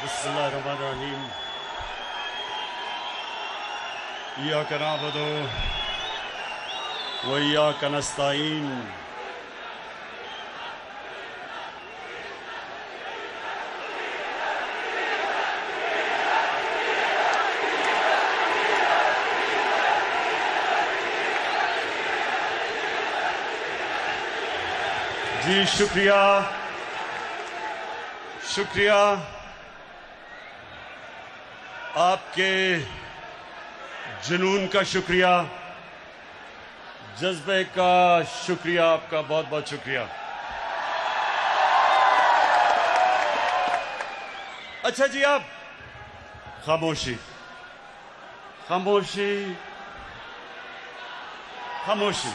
बिस्मिल्लाहिर्रहमानिर्रहीम। इय्याका नअबुदु व इय्याका नस्तईन। जी शुक्रिया, शुक्रिया आपके जुनून का, शुक्रिया जज्बे का, शुक्रिया आपका, बहुत बहुत शुक्रिया। अच्छा जी, आप खामोशी खामोशी खामोशी।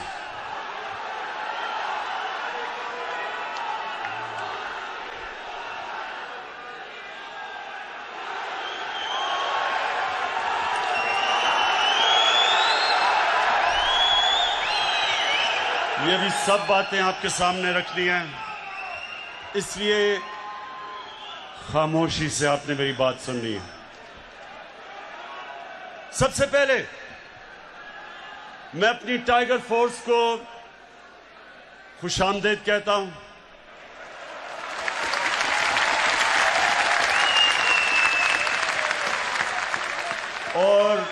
ये भी सब बातें आपके सामने रखनी हैं, इसलिए खामोशी से आपने मेरी बात सुननी है। सबसे पहले मैं अपनी टाइगर फोर्स को खुशामदीद कहता हूं। और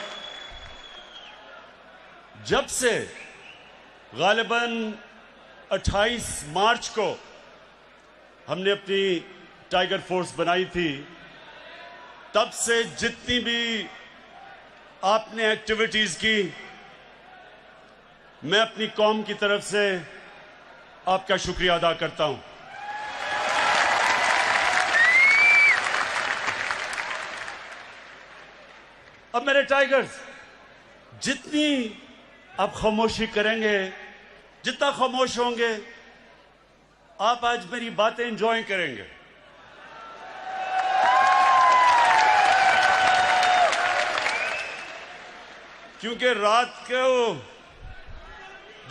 जब से गालिबन 28 मार्च को हमने अपनी टाइगर फोर्स बनाई थी, तब से जितनी भी आपने एक्टिविटीज की, मैं अपनी कौम की तरफ से आपका शुक्रिया अदा करता हूं। अब मेरे टाइगर्स, जितनी आप खामोशी करेंगे, जितना खामोश होंगे, आप आज मेरी बातें एंजॉय करेंगे। क्योंकि रात को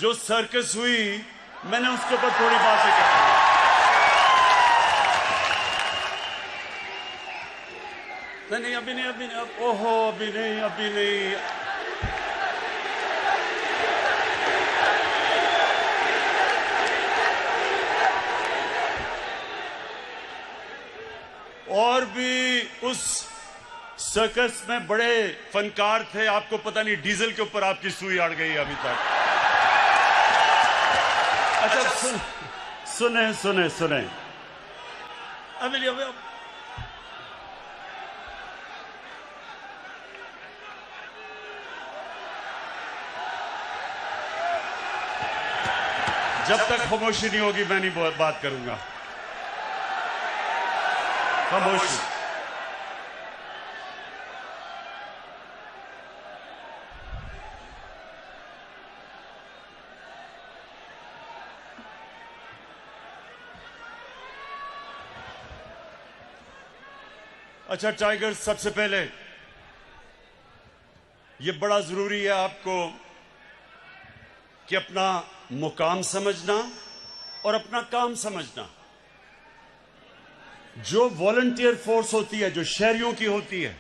जो सर्कस हुई, मैंने उसके ऊपर थोड़ी बातें कही। नहीं, अभी नहीं, ओहो, अभी नहीं। और भी उस सर्कस में बड़े फनकार थे, आपको पता नहीं डीजल के ऊपर आपकी सुई अड़ गई अभी तक। अच्छा, सुने अभी जब तक खामोशी नहीं होगी मैं नहीं बात करूंगा। खामोशी। अच्छा टाइगर, सबसे पहले ये बड़ा जरूरी है आपको कि अपना मुकाम समझना और अपना काम समझना। जो वॉलंटियर फोर्स होती है, जो शहरियों की होती है,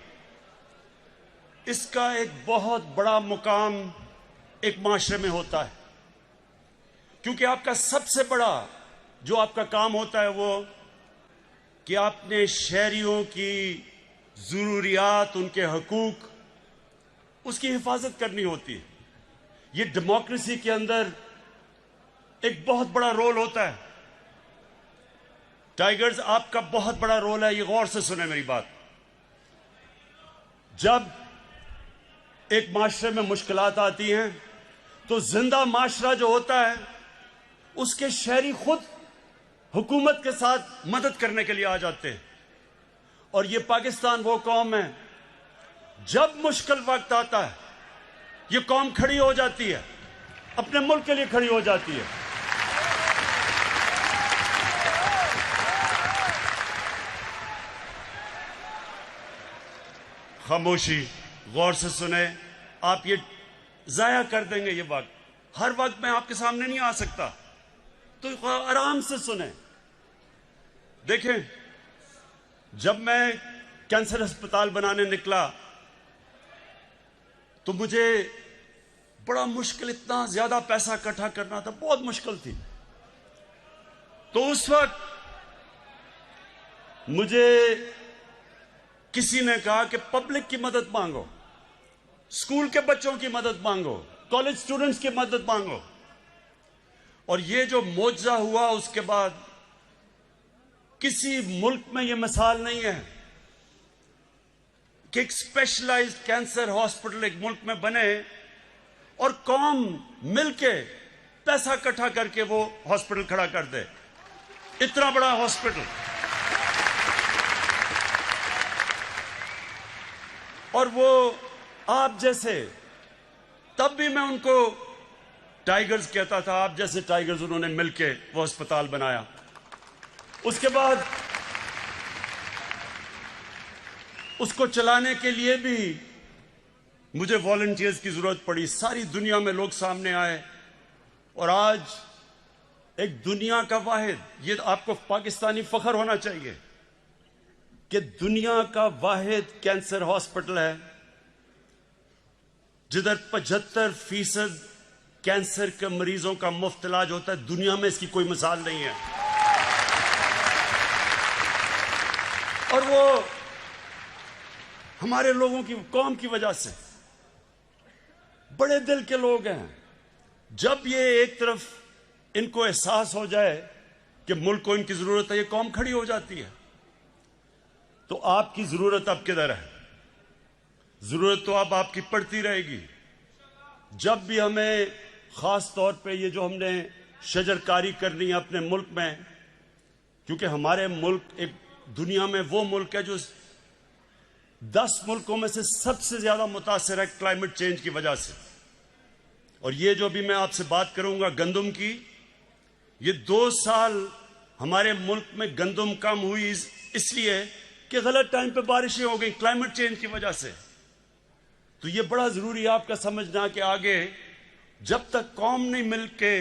इसका एक बहुत बड़ा मुकाम एक माशरे में होता है। क्योंकि आपका सबसे बड़ा जो आपका काम होता है वो कि आपने शहरियों की जरूरियात, उनके हकूक, उसकी हिफाजत करनी होती है। ये डेमोक्रेसी के अंदर एक बहुत बड़ा रोल होता है। टाइगर्स, आपका बहुत बड़ा रोल है, ये गौर से सुने मेरी बात। जब एक माशरे में मुश्किलात आती हैं तो जिंदा माशरा जो होता है, उसके शहरी खुद हुकूमत के साथ मदद करने के लिए आ जाते हैं। और ये पाकिस्तान वो कौम है, जब मुश्किल वक्त आता है ये कौम खड़ी हो जाती है, अपने मुल्क के लिए खड़ी हो जाती है। खामोशी, गौर से सुने। आप ये जाया कर देंगे ये वक्त, हर वक्त मैं आपके सामने नहीं आ सकता, तो आराम से सुने। देखें, जब मैं कैंसर अस्पताल बनाने निकला तो मुझे बड़ा मुश्किल, इतना ज्यादा पैसा इकट्ठा करना था, बहुत मुश्किल थी। तो उस वक्त मुझे किसी ने कहा कि पब्लिक की मदद मांगो, स्कूल के बच्चों की मदद मांगो, कॉलेज स्टूडेंट्स की मदद मांगो। और ये जो मौजज़ा हुआ उसके बाद किसी मुल्क में ये मिसाल नहीं है कि एक स्पेशलाइज्ड कैंसर हॉस्पिटल एक मुल्क में बने और कौम मिलके पैसा इकट्ठा करके वो हॉस्पिटल खड़ा कर दे। इतना बड़ा हॉस्पिटल। और वो आप जैसे, तब भी मैं उनको टाइगर्स कहता था, आप जैसे टाइगर्स उन्होंने मिलके वो अस्पताल बनाया। उसके बाद उसको चलाने के लिए भी मुझे वॉलंटियर्स की जरूरत पड़ी। सारी दुनिया में लोग सामने आए और आज एक दुनिया का वाहिद, ये आपको पाकिस्तानी फख्र होना चाहिए कि दुनिया का वाहिद कैंसर हॉस्पिटल है जिधर 75% कैंसर के मरीजों का मुफ्त इलाज होता है। दुनिया में इसकी कोई मिसाल नहीं है। और वो हमारे लोगों की, कौम की वजह से, बड़े दिल के लोग हैं। जब ये एक तरफ इनको एहसास हो जाए कि मुल्क को इनकी जरूरत है, ये कौम खड़ी हो जाती है। तो आपकी जरूरत अब किधर है? जरूरत तो अब आपकी पड़ती रहेगी। जब भी हमें खास तौर पे ये जो हमने शजरकारी करनी है अपने मुल्क में, क्योंकि हमारे मुल्क एक दुनिया में वो मुल्क है जो 10 मुल्कों में से सबसे ज्यादा मुतासिर है क्लाइमेट चेंज की वजह से। और ये जो भी मैं आपसे बात करूंगा गंदम की, ये 2 साल हमारे मुल्क में गंदम कम हुई इसलिए कि गलत टाइम पे बारिशें हो गई क्लाइमेट चेंज की वजह से। तो ये बड़ा जरूरी है आपका समझना कि आगे जब तक कौम नहीं मिल के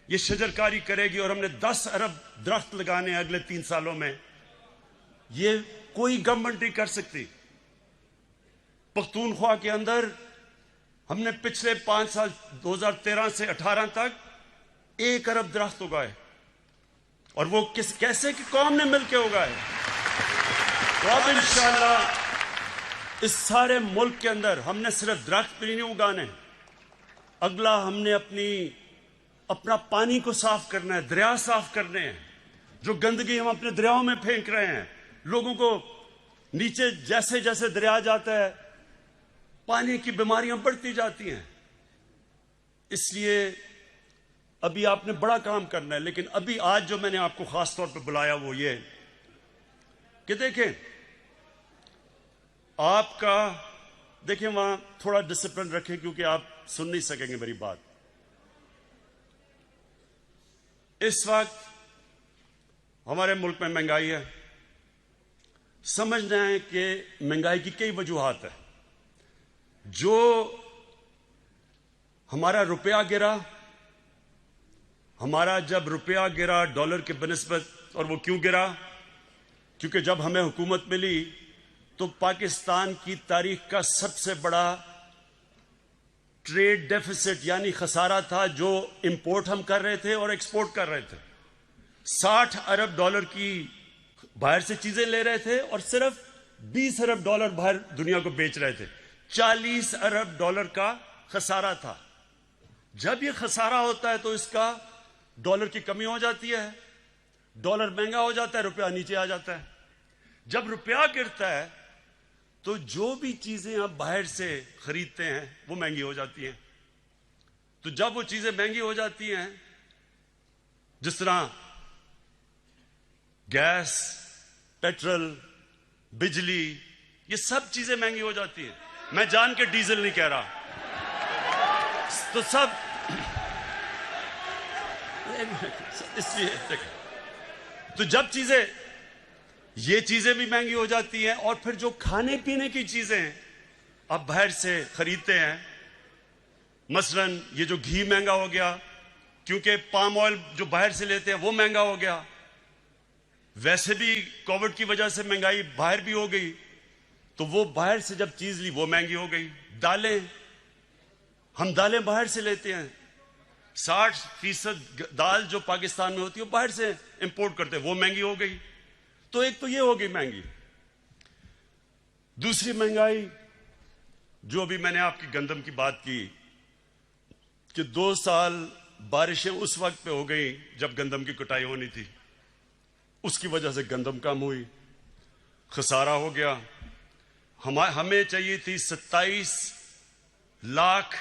ये शजरकारी करेगी, और हमने 10 अरब दरख्त लगाने हैं अगले 3 सालों में, ये कोई गवर्नमेंट नहीं कर सकती। पख्तूनख्वा के अंदर हमने पिछले 5 साल 2013 से 18 तक 1 अरब दरख्त उगाए, और वो कैसे कि कौम ने मिलकर उगाए। तो अब इंशाअल्लाह इस सारे मुल्क के अंदर हमने सिर्फ दरख्त भी नहीं उगाने, अगला हमने अपना पानी को साफ करना है, दरिया साफ करने हैं। जो गंदगी हम अपने दरियाओं में फेंक रहे हैं, लोगों को नीचे जैसे जैसे दरिया जाता है पानी की बीमारियां बढ़ती जाती हैं। इसलिए अभी आपने बड़ा काम करना है। लेकिन अभी आज जो मैंने आपको खास तौर पे बुलाया वो ये कि देखें, आपका देखें वहां थोड़ा डिसिप्लिन रखें, क्योंकि आप सुन नहीं सकेंगे मेरी बात। इस वक्त हमारे मुल्क में महंगाई है। समझना है कि महंगाई की कई वजूहात है। जो हमारा रुपया गिरा, हमारा जब रुपया गिरा डॉलर के बनिस्बत, और वो क्यों गिरा? क्योंकि जब हमें हुकूमत मिली तो पाकिस्तान की तारीख का सबसे बड़ा ट्रेड डेफिसिट यानी खसारा था, जो इंपोर्ट हम कर रहे थे और एक्सपोर्ट कर रहे थे। 60 अरब डॉलर की बाहर से चीजें ले रहे थे और सिर्फ 20 अरब डॉलर बाहर दुनिया को बेच रहे थे। 40 अरब डॉलर का खसारा था। जब ये खसारा होता है तो इसका डॉलर की कमी हो जाती है, डॉलर महंगा हो जाता है, रुपया नीचे आ जाता है। जब रुपया गिरता है तो जो भी चीजें आप बाहर से खरीदते हैं वो महंगी हो जाती हैं। तो जब वो चीजें महंगी हो जाती हैं, जिस तरह गैस, पेट्रोल, बिजली, ये सब चीजें महंगी हो जाती हैं। मैं जान के डीजल नहीं कह रहा, तो सब इसलिए तो जब ये चीजें भी महंगी हो जाती हैं, और फिर जो खाने पीने की चीजें आप बाहर से खरीदते हैं, मसलन ये जो घी महंगा हो गया, क्योंकि पाम ऑयल जो बाहर से लेते हैं वो महंगा हो गया। वैसे भी कोविड की वजह से महंगाई बाहर भी हो गई। तो वो बाहर से जब चीज ली वो महंगी हो गई। दालें, हम दालें बाहर से लेते हैं, 60% दाल जो पाकिस्तान में होती है वो बाहर से इंपोर्ट करते हैं, वो महंगी हो गई। तो एक तो ये हो गई महंगी। दूसरी महंगाई जो अभी मैंने आपकी गंदम की बात की कि 2 साल बारिशें उस वक्त पे हो गई जब गंदम की कटाई होनी थी, उसकी वजह से गंदम कम हुई, खसारा हो गया। हमें चाहिए थी 27 लाख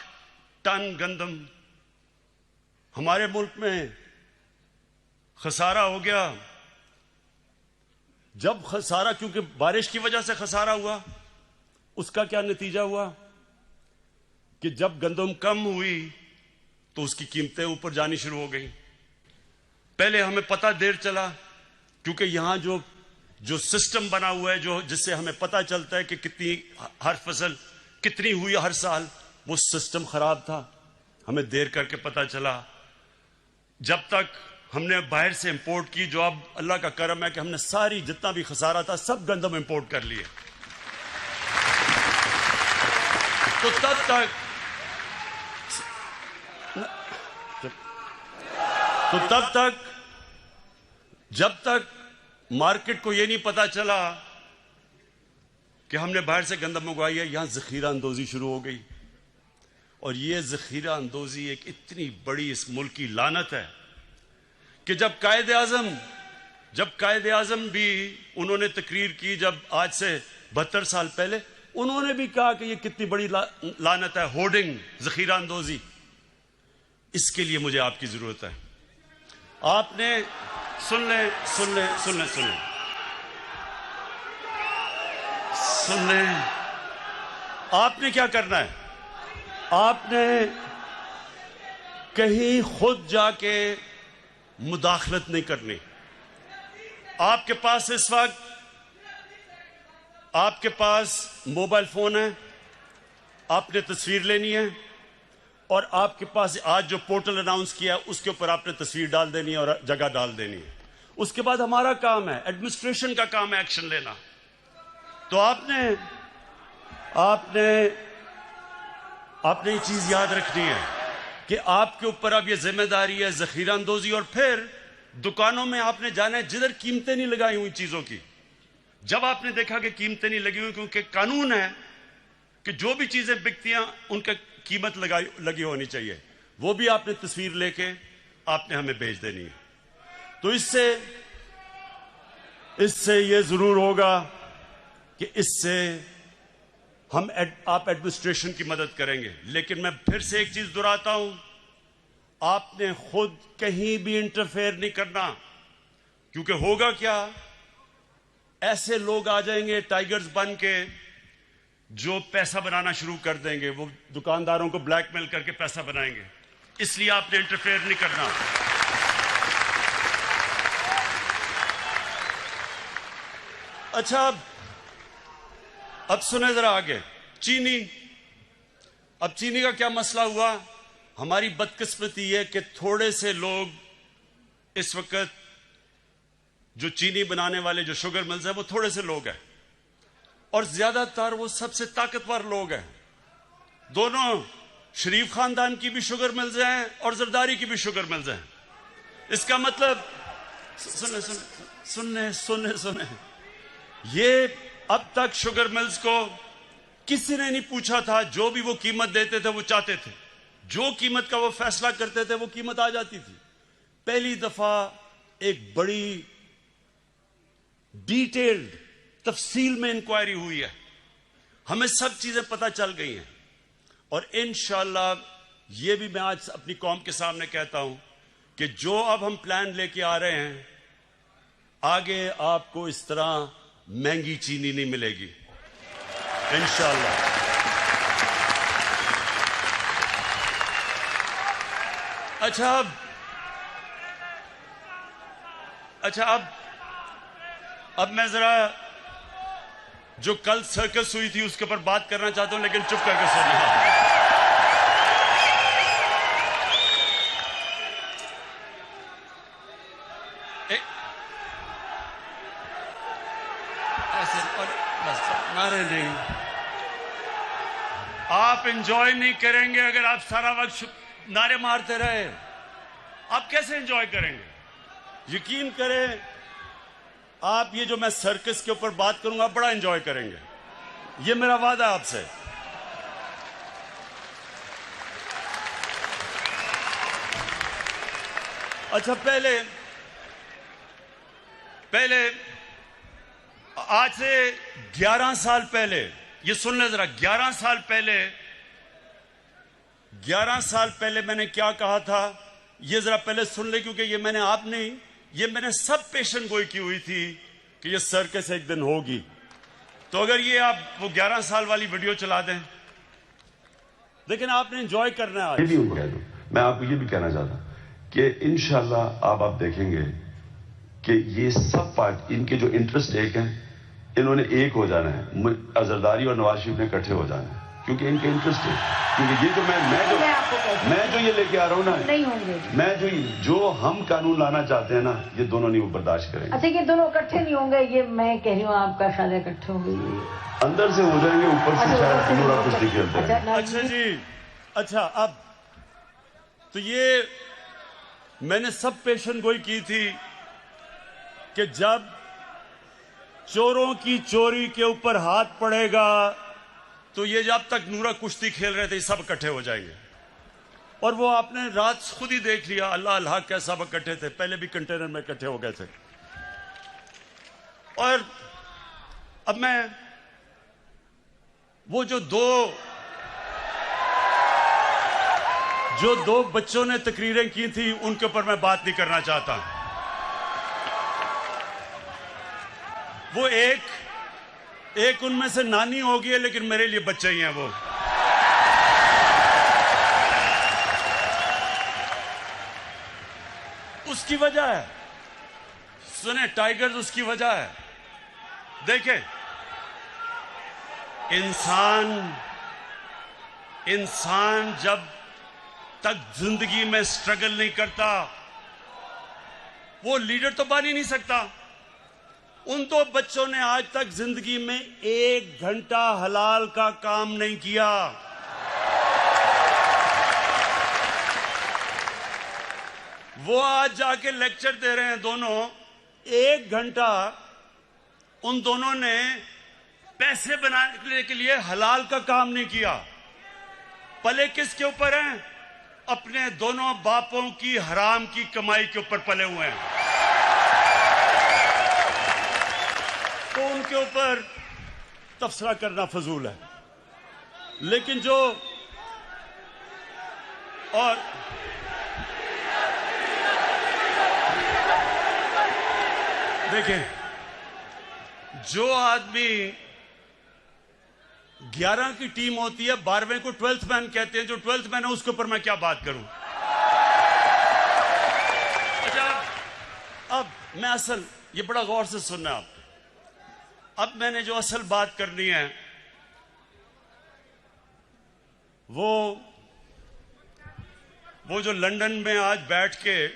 टन गंदम, हमारे मुल्क में खसारा हो गया। जब खसारा, क्योंकि बारिश की वजह से खसारा हुआ, उसका क्या नतीजा हुआ कि जब गंदम कम हुई तो उसकी कीमतें ऊपर जानी शुरू हो गई। पहले हमें पता देर चला, क्योंकि यहां जो सिस्टम बना हुआ है, जो जिससे हमें पता चलता है कि कितनी हर फसल कितनी हुई हर साल, वो सिस्टम खराब था, हमें देर करके पता चला। जब तक हमने बाहर से इंपोर्ट की, जो अब अल्लाह का करम है कि हमने सारी जितना भी खसारा था सब गंदम इंपोर्ट कर लिए, तो तब तक जब तक मार्केट को यह नहीं पता चला कि हमने बाहर से गंदम मंगवाई है, यहां जखीरा अंदोजी शुरू हो गई। और यह जखीरा अंदोजी एक इतनी बड़ी इस मुल्क की लानत है कि जब कायदे आजम भी उन्होंने तकरीर की, जब आज से 72 साल पहले, उन्होंने भी कहा कि यह कितनी बड़ी लानत है, होर्डिंग, जखीरा अंदोजी। इसके लिए मुझे आपकी जरूरत है। आपने सुन ले, आपने क्या करना है? आपने कहीं खुद जाके मुदाखलत नहीं करनी। आपके पास इस वक्त आपके पास मोबाइल फोन है, आपने तस्वीर लेनी है और आपके पास आज जो पोर्टल अनाउंस किया उसके ऊपर आपने तस्वीर डाल देनी है और जगह डाल देनी है। उसके बाद हमारा काम है, एडमिनिस्ट्रेशन का काम है एक्शन लेना। तो आपने ये चीज याद रखनी है कि आपके ऊपर अब ये जिम्मेदारी है जखीरा अंदोजी। और फिर दुकानों में आपने जाना है जिधर कीमतें नहीं लगाई हुई चीजों की। जब आपने देखा कि कीमतें नहीं लगी हुई, क्योंकि कानून है कि जो भी चीजें बिकती हैं उनका कीमत लगी होनी चाहिए, वो भी आपने तस्वीर लेके आपने हमें भेज देनी है। तो इससे ये जरूर होगा कि इससे आप एडमिनिस्ट्रेशन की मदद करेंगे। लेकिन मैं फिर से एक चीज दोहराता हूं, आपने खुद कहीं भी इंटरफेयर नहीं करना, क्योंकि होगा क्या, ऐसे लोग आ जाएंगे टाइगर्स बन के जो पैसा बनाना शुरू कर देंगे, वो दुकानदारों को ब्लैकमेल करके पैसा बनाएंगे। इसलिए आपने इंटरफेयर नहीं करना। अच्छा, अब सुने जरा आगे, चीनी। अब चीनी का क्या मसला हुआ? हमारी बदकिस्मती है कि थोड़े से लोग इस वक्त जो चीनी बनाने वाले जो शुगर मिल्स हैं वो थोड़े से लोग हैं, और ज्यादातर वो सबसे ताकतवर लोग हैं। दोनों शरीफ खानदान की भी शुगर मिल्स हैं और जरदारी की भी शुगर मिल्स हैं। इसका मतलब सुने, ये अब तक शुगर मिल्स को किसी ने नहीं पूछा था, जो भी वो कीमत देते थे वो चाहते थे, जो कीमत का वो फैसला करते थे वो कीमत आ जाती थी। पहली दफा एक बड़ी डिटेल्ड तफसील में इंक्वायरी हुई है, हमें सब चीजें पता चल गई हैं। और इंशाअल्लाह ये भी मैं आज अपनी कौम के सामने कहता हूं कि जो अब हम प्लान लेके आ रहे हैं, आगे आपको इस तरह महंगी चीनी नहीं मिलेगी इंशाअल्लाह। अच्छा, अब मैं जरा जो कल सर्कस हुई थी उसके ऊपर बात करना चाहता हूं, लेकिन चुप करके सुनिए। ऐसे बस नारे नहीं। आप एंजॉय नहीं करेंगे अगर आप सारा वक्त नारे मारते रहे। आप कैसे एंजॉय करेंगे? यकीन करें, आप ये जो मैं सर्कस के ऊपर बात करूंगा बड़ा एंजॉय करेंगे, ये मेरा वादा है आपसे। अच्छा, पहले आज से 11 साल पहले, ये सुन ले जरा, 11 साल पहले मैंने क्या कहा था, ये जरा पहले सुन ले, क्योंकि ये मैंने आप नहीं, ये मैंने सब पेशन गोई की हुई थी कि ये सर्कस एक दिन होगी। तो अगर ये आप वो 11 साल वाली वीडियो चला दें, लेकिन आपने एंजॉय करना है। मैं आपको ये भी कहना चाहता हूं कि इंशाल्लाह आप देखेंगे कि ये सब पार्ट, इनके जो इंटरेस्ट एक हैं, इन्होंने एक हो जाना है। अजरदारी और नवाज शरीफ ने इकट्ठे हो जाना है, क्योंकि इनके इंटरेस्ट है। क्योंकि ये जो मैं जो ये लेके आ रहा हूँ ना, नहीं होंगे। मैं जो हम कानून लाना चाहते हैं ना, ये दोनों नहीं बर्दाश्त करेंगे। अच्छा, ये दोनों इकट्ठे नहीं होंगे, ये मैं कह रही हूँ, आपका ख्याल है इकट्ठे होंगे? अंदर से हो जाएंगे, ऊपर से शायद पूरा कुछ निकलता है। अच्छा जी, अच्छा, अब तो ये मैंने सब पेशन गोई की थी कि जब चोरों की चोरी के ऊपर हाथ पड़ेगा तो ये जब तक नूरा कुश्ती खेल रहे थे सब इकट्ठे हो जाएंगे। और वो आपने रात खुद ही देख लिया, अल्लाह अल्लाह कैसा सब इकट्ठे थे, पहले भी कंटेनर में इकट्ठे हो गए थे। और अब मैं वो जो दो बच्चों ने तकरीरें की थी उनके ऊपर मैं बात नहीं करना चाहता। वो एक उनमें से नानी होगी है, लेकिन मेरे लिए बच्चे ही हैं वो। उसकी वजह है, सुने टाइगर्स, उसकी वजह है। देखें, इंसान जब तक जिंदगी में स्ट्रगल नहीं करता वो लीडर तो बन ही नहीं सकता। उन दो बच्चों ने आज तक जिंदगी में 1 घंटा हलाल का काम नहीं किया। वो आज जाके लेक्चर दे रहे हैं दोनों। 1 घंटा उन दोनों ने पैसे बनाने के लिए हलाल का काम नहीं किया। पले किसके ऊपर हैं? अपने दोनों बापों की हराम की कमाई के ऊपर पले हुए हैं। तो उनके ऊपर तबसरा करना फजूल है। लेकिन जो और देखें, जो आदमी 11 की टीम होती है, 12वें को 12th मैन कहते हैं, जो 12th मैन है उसके ऊपर मैं क्या बात करूं। अच्छा, अब मैं असल, ये बड़ा गौर से सुनना आप। अब मैंने जो असल बात करनी है वो जो लंदन में आज बैठ के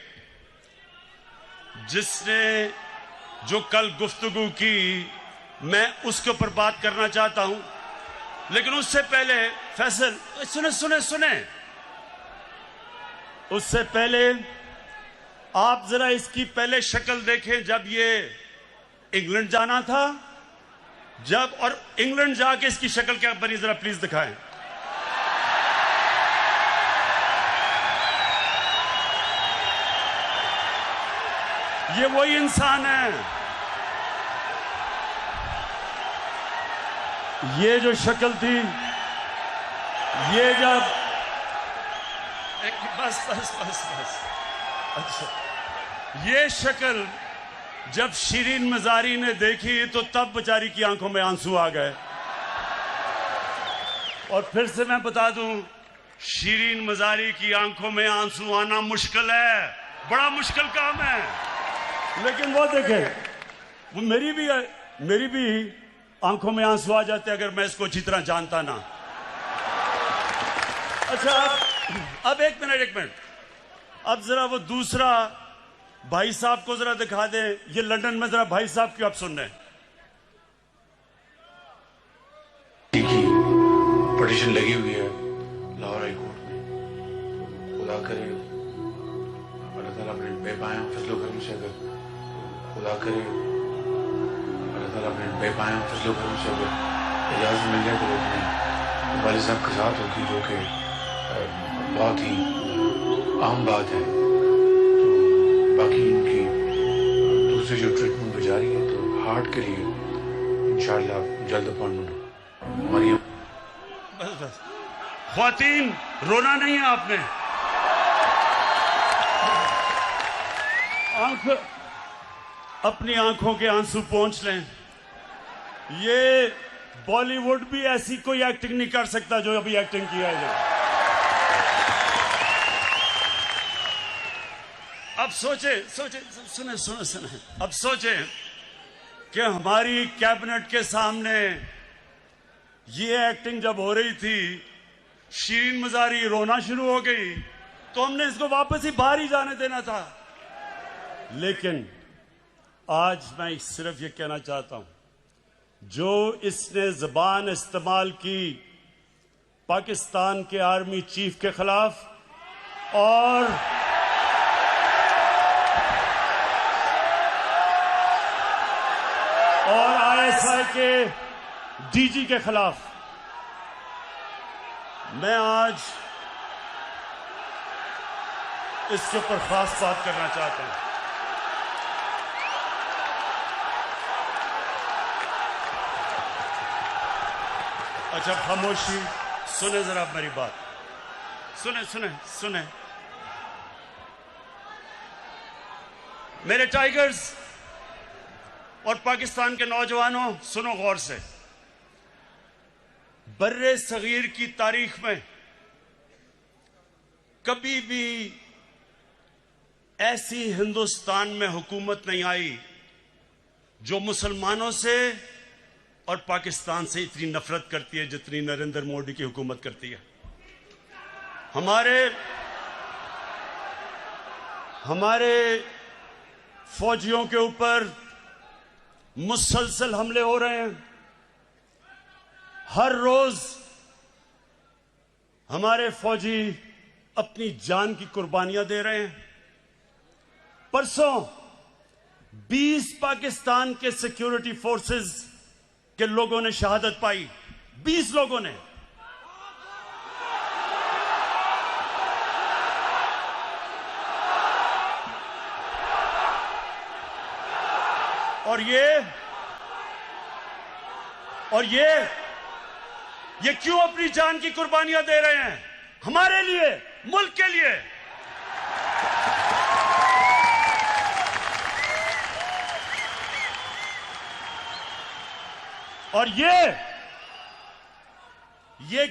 जिसने जो कल गुफ्तगू की, मैं उसके ऊपर बात करना चाहता हूं। लेकिन उससे पहले फैसल, सुने, उससे पहले आप जरा इसकी पहले शक्ल देखें। जब ये इंग्लैंड जाना था, और इंग्लैंड जाके इसकी शक्ल क्या बनी, जरा प्लीज दिखाएं। ये वही इंसान है। ये जो शक्ल थी, ये जब बस अच्छा, ये शक्ल जब शिरीन मजारी ने देखी तो तब बेचारी की आंखों में आंसू आ गए। और फिर से मैं बता दूं, शिरीन मजारी की आंखों में आंसू आना मुश्किल है, बड़ा मुश्किल काम है। लेकिन वो देखें, वो मेरी भी आंखों में आंसू आ जाते अगर मैं इसको अच्छी तरह जानता ना। अच्छा, अब एक मिनट, अब जरा वो दूसरा भाई साहब को जरा दिखा दें। ये लंदन में जरा भाई साहब क्यों आप सुन रहे हैं? पिटीशन लगी हुई है लाहौर हाई कोर्ट में। खुदा करे अल्लाह ताला अपने बेपाया फजलो करम से अगर खुदा करे अल्लाह ताला अपने बेपाया फजलो करम से अगर इजाज़त मिल जाए तो अपने वालिद साहब के साथ होगी, जो कि बहुत ही आम बात है। तो बाकी इनकी दूसरी जो ट्रीटमेंट हो जा रही है तो हार्ट के लिए इंशाअल्लाह जल्द अपॉइंटमेंट मरियम। बस बस ख्वातीन, रोना नहीं है आपने। अपनी आंखों के आंसू पोंछ लें। ये बॉलीवुड भी ऐसी कोई एक्टिंग नहीं कर सकता जो अभी एक्टिंग किया है। अब सोचे सुने सुने सुने अब सोचे कि हमारी कैबिनेट के सामने ये एक्टिंग जब हो रही थी, शीरीन मजारी रोना शुरू हो गई, तो हमने इसको वापस ही बाहर ही जाने देना था। लेकिन आज मैं सिर्फ ये कहना चाहता हूं, जो इसने जबान इस्तेमाल की पाकिस्तान के आर्मी चीफ के खिलाफ और आईएसआई के डीजी के खिलाफ, मैं आज इसके ऊपर खास बात करना चाहता हूं। अच्छा खामोशी, सुने जरा मेरी बात, सुने सुने सुने मेरे टाइगर्स और पाकिस्तान के नौजवानों, सुनो गौर से। बर्रे सगीर की तारीख में कभी भी ऐसी हिंदुस्तान में हुकूमत नहीं आई जो मुसलमानों से और पाकिस्तान से इतनी नफरत करती है जितनी नरेंद्र मोदी की हुकूमत करती है। हमारे फौजियों के ऊपर मुसलसल हमले हो रहे हैं। हर रोज हमारे फौजी अपनी जान की कुर्बानियां दे रहे हैं। परसों 20 पाकिस्तान के सिक्योरिटी फोर्सेस के लोगों ने शहादत पाई, 20 लोगों ने। और ये क्यों अपनी जान की कुर्बानियां दे रहे हैं? हमारे लिए, मुल्क के लिए। और ये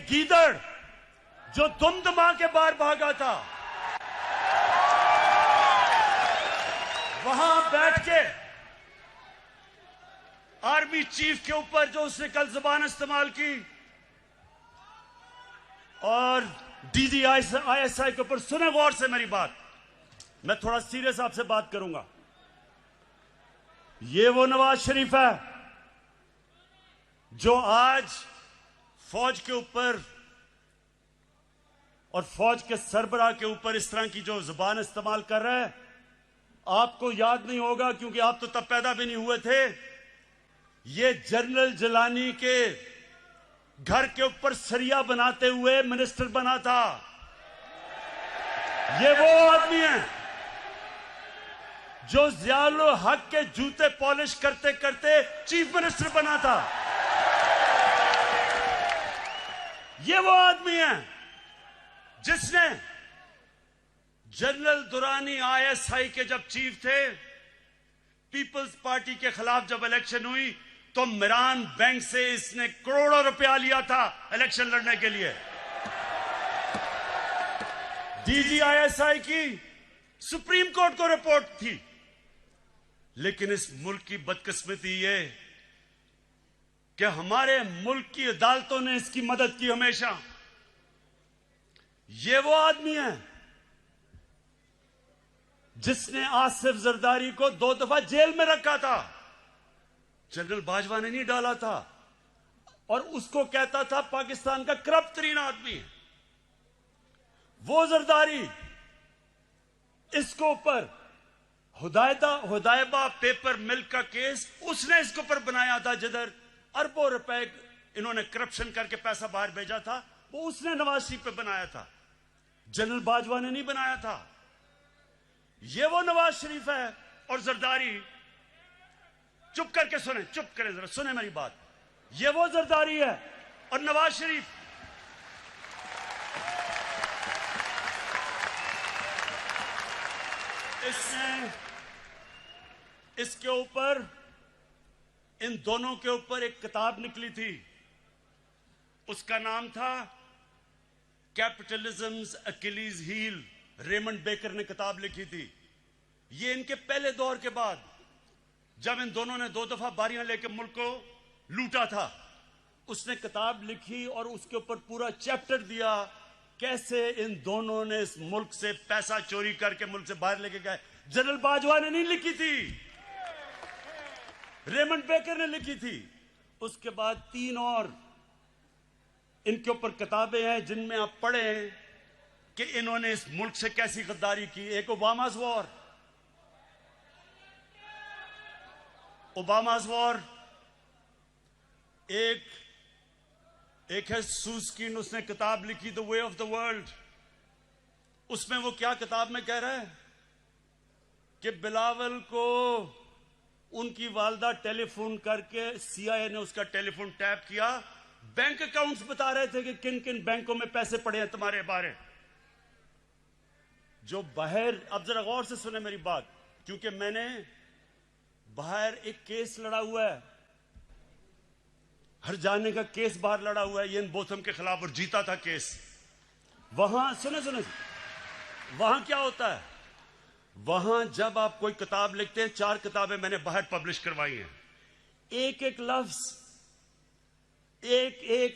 गीदड़ जो दुमदमा के बाहर भागा था, वहां बैठ के आर्मी चीफ के ऊपर जो उसने कल जुबान इस्तेमाल की और डीजी आईएसआई के ऊपर, सुने गौर से मेरी बात, मैं थोड़ा सीरियस आपसे बात करूंगा। ये वो नवाज शरीफ है जो आज फौज के ऊपर और फौज के सरबराह के ऊपर इस तरह की जो जुबान इस्तेमाल कर रहा है। आपको याद नहीं होगा क्योंकि आप तो तब पैदा भी नहीं हुए थे। ये जनरल जिलानी के घर के ऊपर सरिया बनाते हुए मिनिस्टर बना था। ये वो आदमी है जो ज़ियाउल हक के जूते पॉलिश करते करते चीफ मिनिस्टर बना था। ये वो आदमी है जिसने जनरल दुरानी आईएसआई के जब चीफ थे, पीपल्स पार्टी के खिलाफ जब इलेक्शन हुई तो मिरान बैंक से इसने करोड़ों रुपया लिया था इलेक्शन लड़ने के लिए। डीजी आईएसआई की सुप्रीम कोर्ट को रिपोर्ट थी। लेकिन इस मुल्क की बदकिस्मती ये कि हमारे मुल्क की अदालतों ने इसकी मदद की हमेशा। ये वो आदमी है जिसने आसिफ जरदारी को 2 दफा जेल में रखा था। जनरल बाजवा ने नहीं डाला था, और उसको कहता था पाकिस्तान का करप्ट तरीन आदमी है। वो जरदारी इसको ऊपर हुदायबा पेपर मिल्क का केस उसने इसके ऊपर बनाया था, जिधर अरबों रुपए इन्होंने करप्शन करके पैसा बाहर भेजा था, वो उसने नवाज शरीफ पे बनाया था, जनरल बाजवा ने नहीं बनाया था। ये वो नवाज शरीफ है। और जरदारी, चुप करके सुने, चुप करें जरा, सुने मेरी बात। ये वो जरदारी है और नवाज शरीफ इसने इसके ऊपर, इन दोनों के ऊपर एक किताब निकली थी, उसका नाम था कैपिटलिज्म्स अकिलीज हील। रेमंड बेकर ने किताब लिखी थी। ये इनके पहले दौर के बाद, जब इन दोनों ने 2 दफा बारियां लेकर मुल्क को लूटा था, उसने किताब लिखी और उसके ऊपर पूरा चैप्टर दिया कैसे इन दोनों ने इस मुल्क से पैसा चोरी करके मुल्क से बाहर लेके गए। जनरल बाजवा ने नहीं लिखी थी, रेमंड बेकर ने लिखी थी। उसके बाद 3 और इनके ऊपर किताबें हैं जिनमें आप पढ़ें कि इन्होंने इस मुल्क से कैसी गद्दारी की। एक ओबामा's वॉर, एक है सूस्किन, उसने किताब लिखी the way of the world. उसमें वो क्या किताब में कह रहा है कि बिलावल को उनकी वालदा टेलीफोन करके, CIA ने उसका टेलीफोन टैप किया, बैंक अकाउंट्स बता रहे थे कि किन किन बैंकों में पैसे पड़े हैं तुम्हारे बारे। जो बाहर, अब जरा गौर से सुने मेरी बात, क्योंकि मैंने बाहर एक केस लड़ा हुआ है, हर जाने का केस बाहर लड़ा हुआ है इयान बोथम के खिलाफ, और जीता था केस। वहां सुने वहां क्या होता है, वहां जब आप कोई किताब लिखते हैं, 4 किताबें मैंने बाहर पब्लिश करवाई हैं, एक एक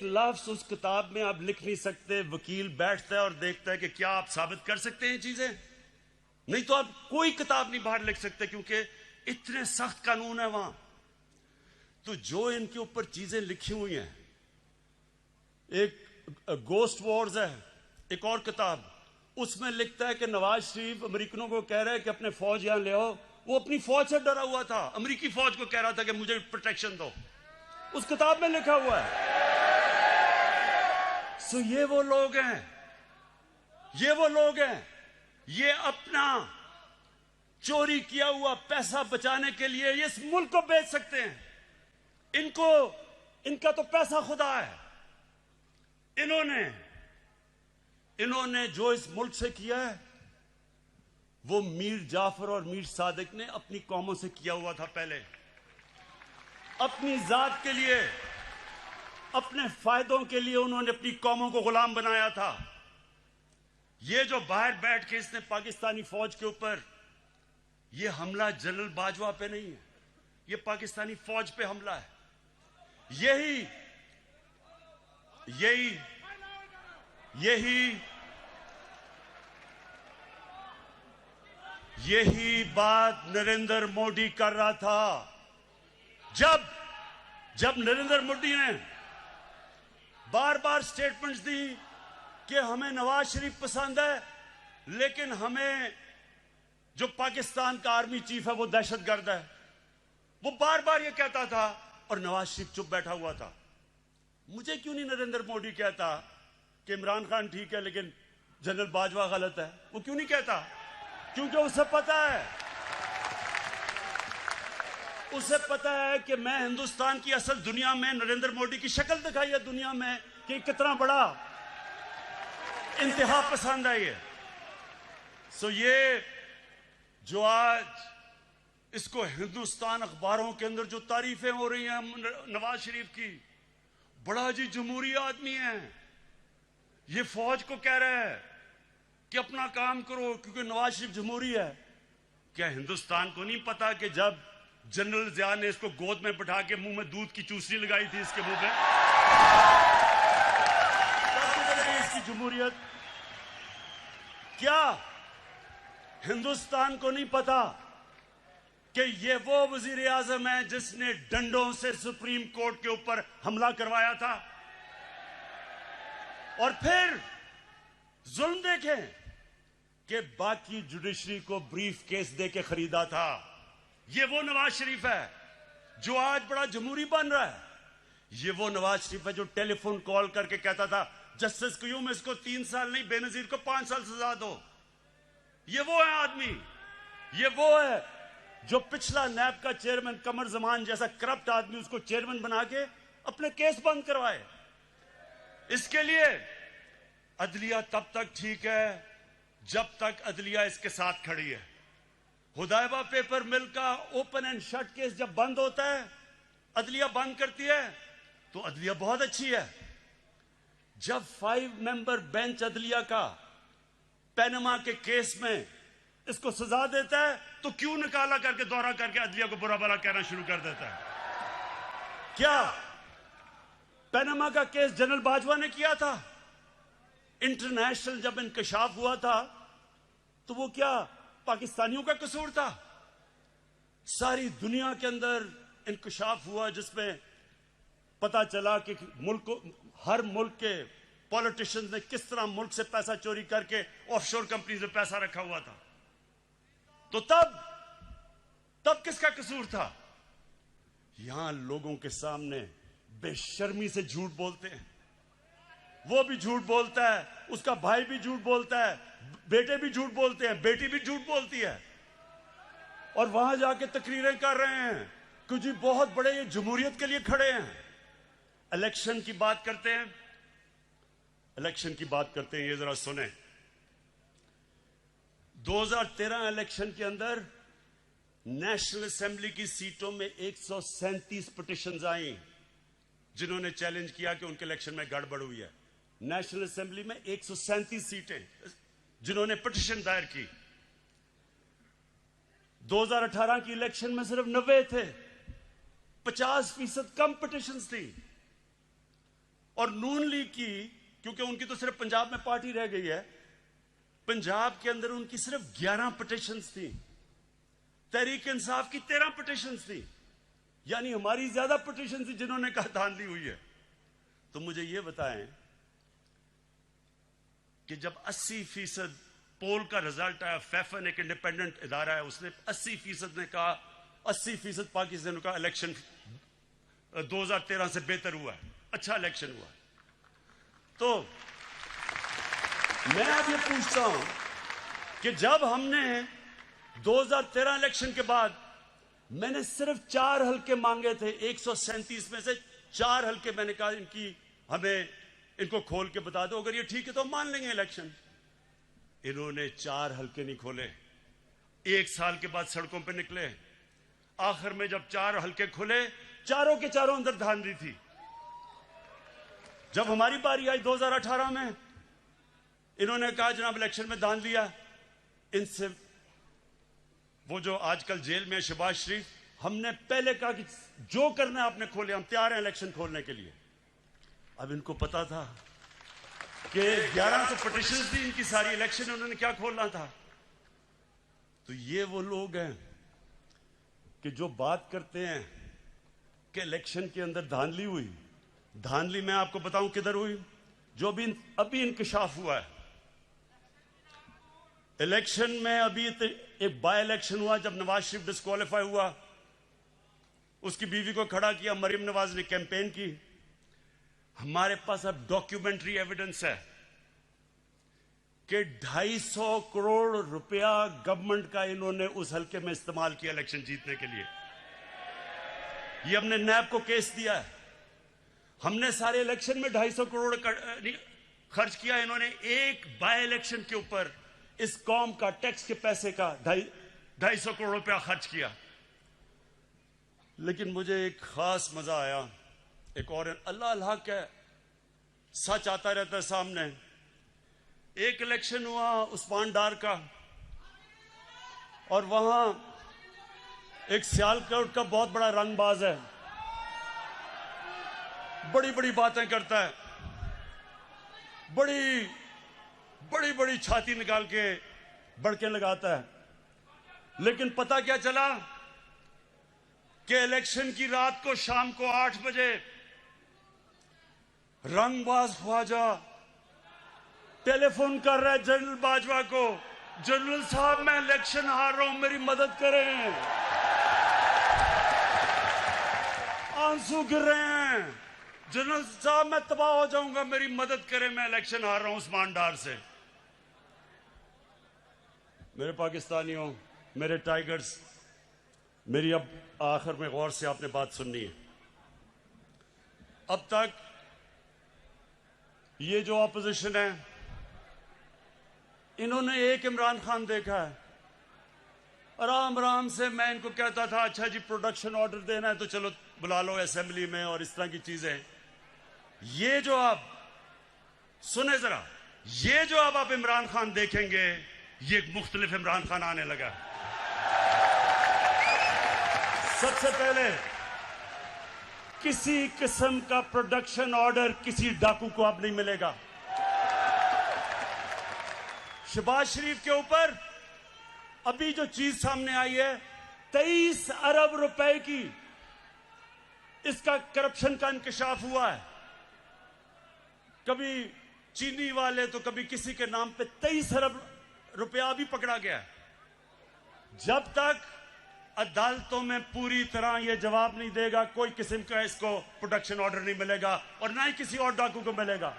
लफ्ज उस किताब में आप लिख नहीं सकते। वकील बैठता है और देखता है कि क्या आप साबित कर सकते हैं चीजें, नहीं तो आप कोई किताब नहीं बाहर लिख सकते, क्योंकि इतने सख्त कानून है वहां। तो जो इनके ऊपर चीजें लिखी हुई हैं, एक गोस्ट वॉर्स है, एक और किताब, उसमें लिखता है कि नवाज शरीफ अमेरिकनों को कह रहा है कि अपने फौज यहां ले आओ। वो अपनी फौज से डरा हुआ था, अमेरिकी फौज को कह रहा था कि मुझे प्रोटेक्शन दो। उस किताब में लिखा हुआ है। सो ये वो लोग हैं, ये अपना चोरी किया हुआ पैसा बचाने के लिए ये इस मुल्क को बेच सकते हैं। इनका तो पैसा खुदा है। इन्होंने जो इस मुल्क से किया है, वो मीर जाफर और मीर सादिक ने अपनी कौमों से किया हुआ था पहले, अपनी जात के लिए, अपने फायदों के लिए उन्होंने अपनी कौमों को गुलाम बनाया था। ये जो बाहर बैठ के इसने पाकिस्तानी फौज के ऊपर, ये हमला जनरल बाजवा पे नहीं है, ये पाकिस्तानी फौज पे हमला है। यही बात नरेंद्र मोदी कर रहा था। जब नरेंद्र मोदी ने बार बार स्टेटमेंट्स दी कि हमें नवाज शरीफ पसंद है, लेकिन हमें जो पाकिस्तान का आर्मी चीफ है वो दहशतगर्द है, वो बार बार ये कहता था और नवाज शरीफ चुप बैठा हुआ था। मुझे क्यों नहीं नरेंद्र मोदी कहता कि इमरान खान ठीक है लेकिन जनरल बाजवा गलत है? वो क्यों नहीं कहता? क्योंकि उसे पता है कि मैं हिंदुस्तान की असल दुनिया में नरेंद्र मोदी की शक्ल दिखाई है दुनिया में कि कितना बड़ा इंतहा पसंद है ये। सो ये जो आज इसको हिंदुस्तान अखबारों के अंदर जो तारीफें हो रही हैं नवाज शरीफ की, बड़ा जी जमहूरी आदमी है, ये फौज को कह रहा है कि अपना काम करो क्योंकि नवाज शरीफ जमहूरी है। क्या हिंदुस्तान को नहीं पता कि जब जनरल जिया ने इसको गोद में बैठा के मुंह में दूध की चूसनी लगाई थी इसके मुंह में, इसकी जमहूरियत? क्या हिंदुस्तान को नहीं पता कि ये वो वजीर आजम है जिसने डंडों से सुप्रीम कोर्ट के ऊपर हमला करवाया था। और फिर जुल्म देखें कि बाकी जुडिशरी को ब्रीफ केस दे के खरीदा था। ये वो नवाज शरीफ है जो आज बड़ा जमहूरी बन रहा है। ये वो नवाज शरीफ है जो टेलीफोन कॉल करके कहता था जस्टिस क्यूम इसको 3 साल नहीं बेनजीर को 5 साल सजा दो। ये वो है आदमी, ये वो है जो पिछला नैब का चेयरमैन कमर जमान जैसा करप्ट आदमी उसको चेयरमैन बना के अपने केस बंद करवाए। इसके लिए अदलिया तब तक ठीक है जब तक अदलिया इसके साथ खड़ी है। हुदैबा पेपर मिल का ओपन एंड शट केस जब बंद होता है, अदलिया बंद करती है, तो अदलिया बहुत अच्छी है। जब 5 मेंबर बेंच अदलिया का पैनमा के केस में इसको सजा देता है तो क्यों निकाला करके दौरा करके अदलिया को बुरा भला कहना शुरू कर देता है? क्या पैनमा का केस जनरल बाजवा ने किया था? इंटरनेशनल जब इंकशाफ हुआ था तो वो क्या पाकिस्तानियों का कसूर था? सारी दुनिया के अंदर इंकशाफ हुआ जिसमें पता चला कि हर मुल्क के पॉलिटिशियंस ने किस तरह मुल्क से पैसा चोरी करके ऑफशोर कंपनीज में पैसा रखा हुआ था। तो तब किसका कसूर था? यहां लोगों के सामने बेशर्मी से झूठ बोलते हैं। वो भी झूठ बोलता है, उसका भाई भी झूठ बोलता है, बेटे भी झूठ बोलते हैं, बेटी भी झूठ बोलती है, और वहां जाके तकरीरें कर रहे हैं कि जी बहुत बड़े ये जमहूरियत के लिए खड़े हैं। इलेक्शन की बात करते हैं, इलेक्शन की बात करते हैं, ये जरा सुने। 2013 इलेक्शन के अंदर नेशनल असेंबली की सीटों में 137 पिटिशंस आई जिन्होंने चैलेंज किया कि उनके इलेक्शन में गड़बड़ हुई है। नेशनल असेंबली में 137 सीटें जिन्होंने पिटिशन दायर की। 2018 की इलेक्शन में सिर्फ 90 थे, 50% कम पिटिशंस थी। और नून लीग की, क्योंकि उनकी तो सिर्फ पंजाब में पार्टी रह गई है, पंजाब के अंदर उनकी सिर्फ 11 पिटिशंस थी। तहरीक इंसाफ की 13 पिटिशंस थी, यानी हमारी ज्यादा पिटिशन थी जिन्होंने कहा धांधली हुई है। तो मुझे यह बताएं कि जब 80% पोल का रिजल्ट आया, फैफन एक इंडिपेंडेंट इदारा है, उसने 80% ने कहा, 80% पाकिस्तान का इलेक्शन 2013 से बेहतर हुआ है, अच्छा इलेक्शन हुआ। तो मैं अब ये पूछता हूं कि जब हमने 2013 इलेक्शन के बाद मैंने सिर्फ 4 हल्के मांगे थे, 137 में से 4 हल्के मैंने कहा इनको खोल के बता दो, अगर ये ठीक है तो हम मान लेंगे इलेक्शन। इन्होंने 4 हल्के नहीं खोले, 1 साल के बाद सड़कों पे निकले। आखिर में जब 4 हल्के खुले, चारों के चारों अंदर धांधली थी। जब हमारी बारी आई 2018 में, इन्होंने कहा जनाब इलेक्शन में धांधली है। इनसे वो जो आजकल जेल में है शहबाज शरीफ, हमने पहले कहा कि जो करना है आपने खोले, हम तैयार हैं इलेक्शन खोलने के लिए। अब इनको पता था कि 1100 पिटिशन थी इनकी सारी, इलेक्शन उन्होंने क्या खोलना था। तो ये वो लोग हैं कि जो बात करते हैं कि इलेक्शन के अंदर धांधली हुई। धांधली मैं आपको बताऊं किधर हुई, जो अभी इंकशाफ हुआ है। इलेक्शन में अभी एक बाय इलेक्शन हुआ जब नवाज शरीफ डिस्क्वालीफाई हुआ, उसकी बीवी को खड़ा किया, मरीम नवाज ने कैंपेन की। हमारे पास अब डॉक्यूमेंट्री एविडेंस है कि 250 करोड़ रुपया गवर्नमेंट का इन्होंने उस हल्के में इस्तेमाल किया इलेक्शन जीतने के लिए। ये हमने नैब को केस दिया है। हमने सारे इलेक्शन में 250 करोड़ खर्च किया, इन्होंने एक बाय इलेक्शन के ऊपर इस कौम का टैक्स के पैसे का 250 करोड़ रुपया खर्च किया। लेकिन मुझे एक खास मजा आया, एक और अल्लाह अल्लाह का सच आता रहता है सामने। एक इलेक्शन हुआ उस्मान डार का, और वहां एक सियालकोट का बहुत बड़ा रंगबाज है, बड़ी बड़ी बातें करता है, बड़ी बड़ी बड़ी छाती निकाल के बड़के लगाता है। लेकिन पता क्या चला, कि इलेक्शन की रात को शाम को 8 बजे रंगबाज ख्वाजा टेलीफोन कर रहा है जनरल बाजवा को, जनरल साहब मैं इलेक्शन हार रहा हूं, मेरी मदद करें। आंसू गिर रहे हैं, जनरल साहब मैं तबाह हो जाऊंगा, मेरी मदद करें, मैं इलेक्शन हार रहा हूं उस्मान डार से। मेरे पाकिस्तानियों, मेरे टाइगर्स, मेरी अब आखिर में गौर से आपने बात सुननी है। अब तक ये जो ऑपोजिशन है, इन्होंने एक इमरान खान देखा है। आराम आराम से मैं इनको कहता था अच्छा जी प्रोडक्शन ऑर्डर देना है तो चलो बुला लो असेंबली में और इस तरह की चीजें। ये जो आप सुने जरा, ये जो अब आप इमरान खान देखेंगे, ये एक मुख्तलिफ इमरान खान आने लगा। सबसे पहले किसी किस्म का प्रोडक्शन ऑर्डर किसी डाकू को अब नहीं मिलेगा। शहबाज शरीफ के ऊपर अभी जो चीज सामने आई है 23 अरब रुपए की, इसका करप्शन का इंकशाफ हुआ है। कभी चीनी वाले तो कभी किसी के नाम पे 23 अरब रुपया भी पकड़ा गया है। जब तक अदालतों में पूरी तरह यह जवाब नहीं देगा, कोई किस्म का इसको प्रोडक्शन ऑर्डर नहीं मिलेगा और ना ही किसी और डाकू को मिलेगा।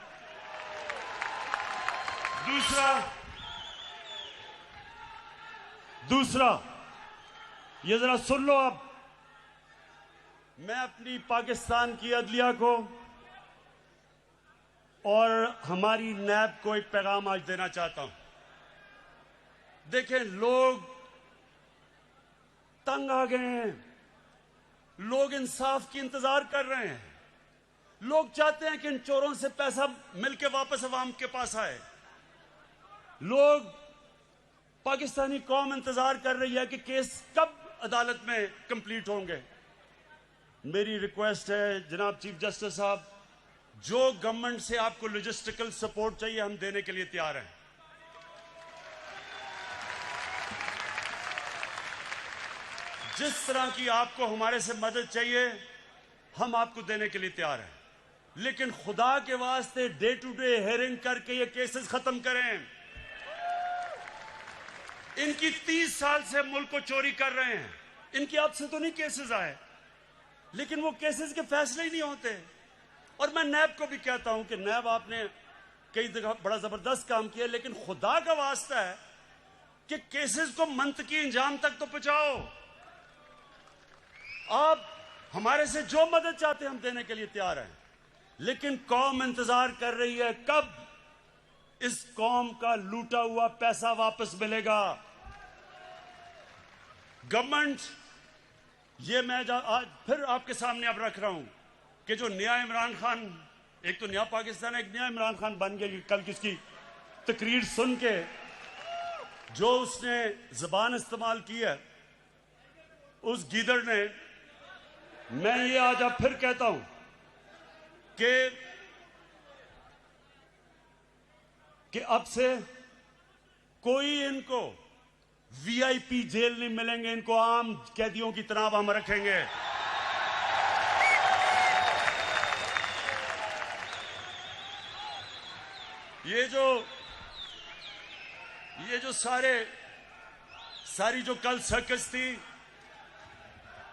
दूसरा ये जरा सुन लो। अब मैं अपनी पाकिस्तान की अदलिया को और हमारी नैब को एक पैगाम आज देना चाहता हूं। देखें, लोग तंग आ गए हैं, लोग इंसाफ की इंतजार कर रहे हैं, लोग चाहते हैं कि इन चोरों से पैसा मिलके वापस अवाम के पास आए। लोग, पाकिस्तानी कौम इंतजार कर रही है कि केस कब अदालत में कंप्लीट होंगे। मेरी रिक्वेस्ट है जनाब चीफ जस्टिस साहब, जो गवर्नमेंट से आपको लॉजिस्टिकल सपोर्ट चाहिए हम देने के लिए तैयार हैं। जिस तरह की आपको हमारे से मदद चाहिए हम आपको देने के लिए तैयार हैं, लेकिन खुदा के वास्ते डे टू डे हेयरिंग करके ये केसेस खत्म करें। इनकी 30 साल से मुल्क को चोरी कर रहे हैं, इनकी अब से तो नहीं केसेस आए, लेकिन वो केसेस के फैसले ही नहीं होते। और मैं नैब को भी कहता हूं कि नैब आपने कई जगह बड़ा जबरदस्त काम किया, लेकिन खुदा का वास्ता है कि केसेस को मंतकी इंजाम तक तो पहुंचाओ। आप हमारे से जो मदद चाहते हैं हम देने के लिए तैयार हैं, लेकिन कौम इंतजार कर रही है कब इस कौम का लूटा हुआ पैसा वापस मिलेगा। गवर्नमेंट, ये मैं आज फिर आपके सामने अब रख रहा हूं कि जो नया इमरान खान, एक तो नया पाकिस्तान है, एक नया इमरान खान बन गया। कल किसकी तकरीर सुन के जो उसने जबान इस्तेमाल की है उस गीदड़ ने, मैं ये आज अब फिर कहता हूं कि अब से कोई इनको वीआईपी जेल नहीं मिलेंगे, इनको आम कैदियों की तरह हम रखेंगे। ये जो सारी जो कल सर्कस थी,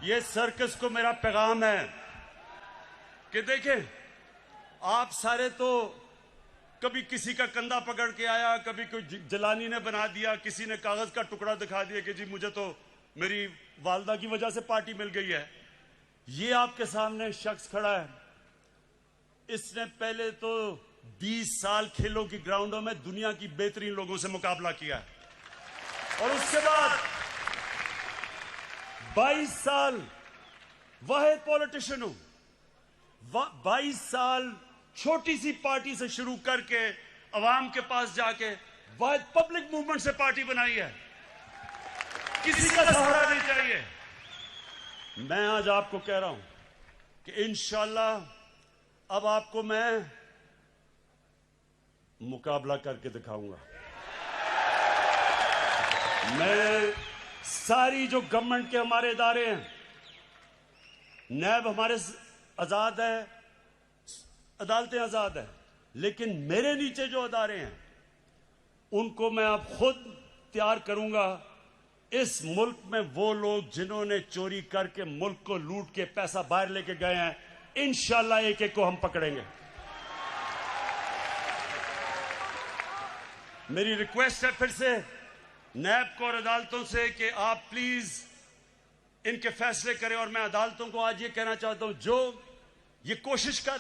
ये सर्कस को मेरा पैगाम है कि देखें, आप सारे तो कभी किसी का कंधा पकड़ के आया, कभी कोई जलानी ने बना दिया, किसी ने कागज का टुकड़ा दिखा दिया कि जी मुझे तो मेरी वालदा की वजह से पार्टी मिल गई है। ये आपके सामने शख्स खड़ा है, इसने पहले तो 20 साल खेलों की ग्राउंडों में दुनिया की बेहतरीन लोगों से मुकाबला किया और उसके बाद 22 साल वाहिद पॉलिटिशियन हूं। 22 साल छोटी सी पार्टी से शुरू करके अवाम के पास जाके वाहिद पब्लिक मूवमेंट से पार्टी बनाई है। किसी का सहारा नहीं चाहिए। मैं आज आपको कह रहा हूं कि इंशाअल्लाह अब आपको मैं मुकाबला करके दिखाऊंगा। मैं सारी जो गवर्नमेंट के हमारे इदारे हैं, नैब हमारे आजाद है, अदालतें आजाद है, लेकिन मेरे नीचे जो अदारे हैं उनको मैं अब खुद तैयार करूंगा। इस मुल्क में वो लोग जिन्होंने चोरी करके मुल्क को लूट के पैसा बाहर लेके गए हैं, इंशाल्लाह एक एक को हम पकड़ेंगे। मेरी रिक्वेस्ट है फिर से नैब को और अदालतों से कि आप प्लीज इनके फैसले करें। और मैं अदालतों को आज ये कहना चाहता हूं, जो ये कोशिश कर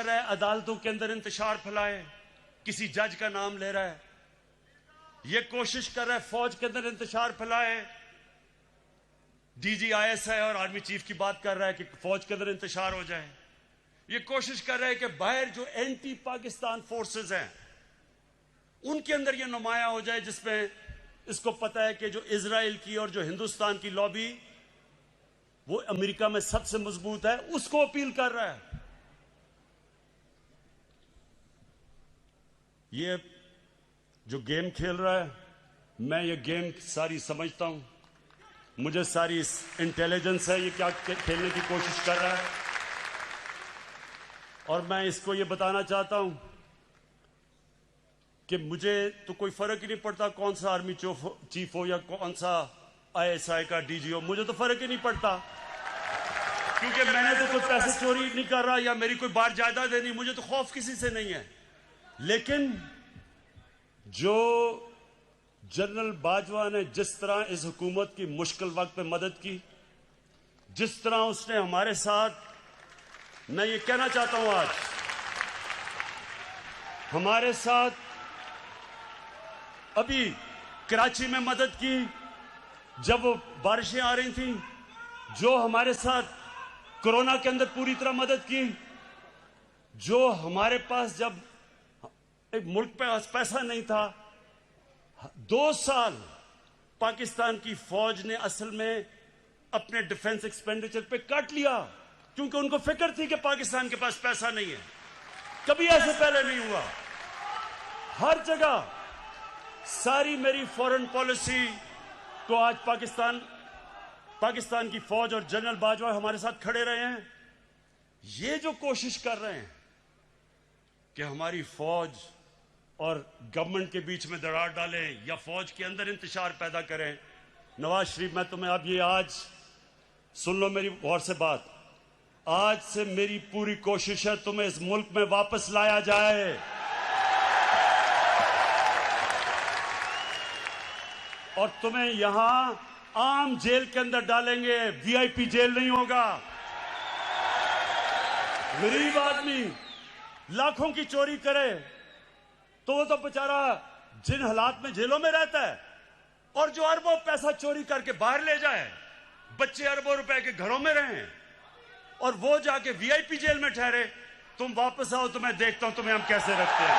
रहा है अदालतों के अंदर इंतशार फैलाए, किसी जज का नाम ले रहा है, ये कोशिश कर रहा है फौज के अंदर इंतशार फैलाए, डीजी आईएसआई और आर्मी चीफ की बात कर रहा है कि फौज के अंदर इंतशार हो जाए, ये कोशिश कर रहा है कि बाहर जो एंटी पाकिस्तान फोर्सेस हैं उनके अंदर ये नुमाया हो जाए, जिसमें इसको पता है कि जो इजराइल की और जो हिंदुस्तान की लॉबी वो अमेरिका में सबसे मजबूत है, उसको अपील कर रहा है। ये जो गेम खेल रहा है, मैं ये गेम सारी समझता हूं, मुझे सारी इंटेलिजेंस है ये क्या खेलने की कोशिश कर रहा है। और मैं इसको ये बताना चाहता हूं कि मुझे तो कोई फर्क ही नहीं पड़ता कौन सा आर्मी चीफ हो या कौन सा आईएसआई का डीजी हो, मुझे तो फर्क ही नहीं पड़ता, क्योंकि मैंने तो कोई पैसे चोरी नहीं कर रहा या मेरी कोई बार जायदाद नहीं, मुझे तो खौफ किसी से नहीं है। लेकिन जो जनरल बाजवा ने जिस तरह इस हुकूमत की मुश्किल वक्त पे मदद की, जिस तरह उसने हमारे साथ, मैं ये कहना चाहता हूं आज हमारे साथ अभी कराची में मदद की जब वो बारिशें आ रही थी, जो हमारे साथ कोरोना के अंदर पूरी तरह मदद की, जो हमारे पास जब एक मुल्क पे पैसा नहीं था, 2 साल पाकिस्तान की फौज ने असल में अपने डिफेंस एक्सपेंडिचर पे काट लिया, क्योंकि उनको फिक्र थी कि पाकिस्तान के पास पैसा नहीं है। कभी ऐसे पहले नहीं हुआ। हर जगह सारी मेरी फॉरेन पॉलिसी को आज पाकिस्तान की फौज और जनरल बाजवा हमारे साथ खड़े रहे हैं। ये जो कोशिश कर रहे हैं कि हमारी फौज और गवर्नमेंट के बीच में दरार डालें या फौज के अंदर इंतशार पैदा करें, नवाज शरीफ, मैं तुम्हें अब ये आज सुन लो मेरी गौर से बात, आज से मेरी पूरी कोशिश है तुम्हें इस मुल्क में वापस लाया जाए, और तुम्हें यहां आम जेल के अंदर डालेंगे, वीआईपी जेल नहीं होगा। गरीब आदमी लाखों की चोरी करे तो वो तो बेचारा जिन हालात में जेलों में रहता है, और जो अरबों पैसा चोरी करके बाहर ले जाए, बच्चे अरबों रुपए के घरों में रहें और वो जाके वीआईपी जेल में ठहरे, तुम वापस आओ तो मैं देखता हूं तुम्हें हम कैसे रखते हैं।